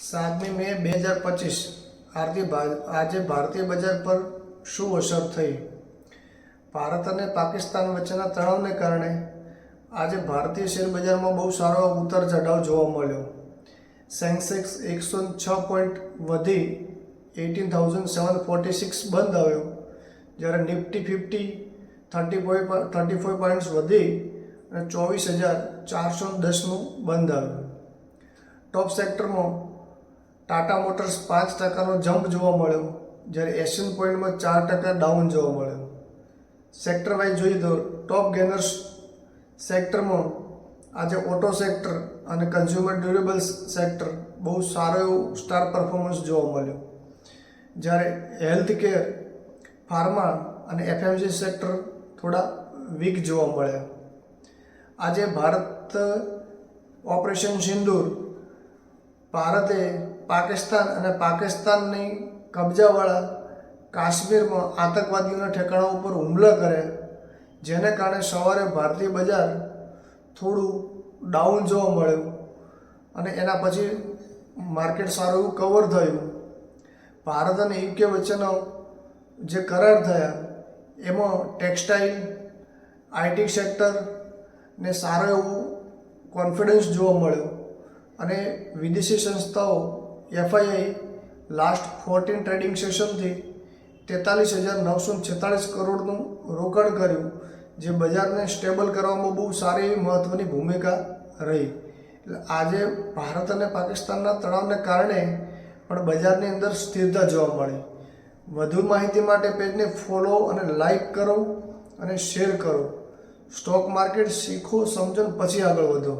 7મી મે 2025 આજે ભારતીય બજાર પર શું અસર થઈ? ભારત અને પાકિસ્તાન વચ્ચેના તણાવને કારણે આજે ભારતીય શેર બજારમાં બહુ સારો ઉતાર ચઢાવ જોવા મળ્યો. સેન્સેક્સ 106 પોઈન્ટ વધી 18,746 બંધ આવ્યો, જ્યારે નિફ્ટી 34 પોઈન્ટ્સ વધી અને 24,410નું બંધ આવ્યું. ટોપ સેક્ટરમાં ટાટા મોટર્સ 5%નો જમ્પ જોવા મળ્યો, જ્યારે એશિયન પોઈન્ટમાં 4% ડાઉન જોવા મળ્યો. સેક્ટર વાઇઝ જોઈએ તો ટોપ ગેનર્સ સેક્ટરમાં આજે ઓટો સેક્ટર અને કન્ઝ્યુમર ડ્યુરેબલ્સ સેક્ટર બહુ સારો એવું સ્ટાર પરફોર્મન્સ જોવા મળ્યું, જ્યારે હેલ્થ કેર, ફાર્મા અને એફએમસી સેક્ટર થોડા વીક જોવા મળ્યા. આજે ભારત ઓપરેશન સિંદૂર, ભારતે પાકિસ્તાન અને પાકિસ્તાનની કબજાવાળા કાશ્મીરમાં આતંકવાદીઓના ઠેકાણા ઉપર હુમલા કર્યા, જેને કારણે સવારે ભારતીય બજાર થોડું ડાઉન જોવા મળ્યું અને એના પછી માર્કેટ સારું એવું કવર થયું. ભારત અને યુકે વચ્ચેનો જે કરાર થયા એમાં ટેક્સટાઇલ, આઈટી સેક્ટર ને સારો એવું કોન્ફિડન્સ જોવા મળ્યો અને વિદેશી સંસ્થાઓ એફઆઈઆઈ લાસ્ટ 14 ટ્રેડિંગ સેશનથી 43,946 કરોડનું રોકાણ કર્યું, જે બજારને સ્ટેબલ કરવામાં બહુ સારી એવી મહત્ત્વની ભૂમિકા રહી. એટલે આજે ભારત અને પાકિસ્તાનના તણાવને કારણે પણ બજારની અંદર સ્થિરતા જોવા મળી. વધુ માહિતી માટે પેજને ફોલો અને લાઈક કરો અને શેર કરો. સ્ટોક માર્કેટ શીખો, સમજો, પછી આગળ વધો.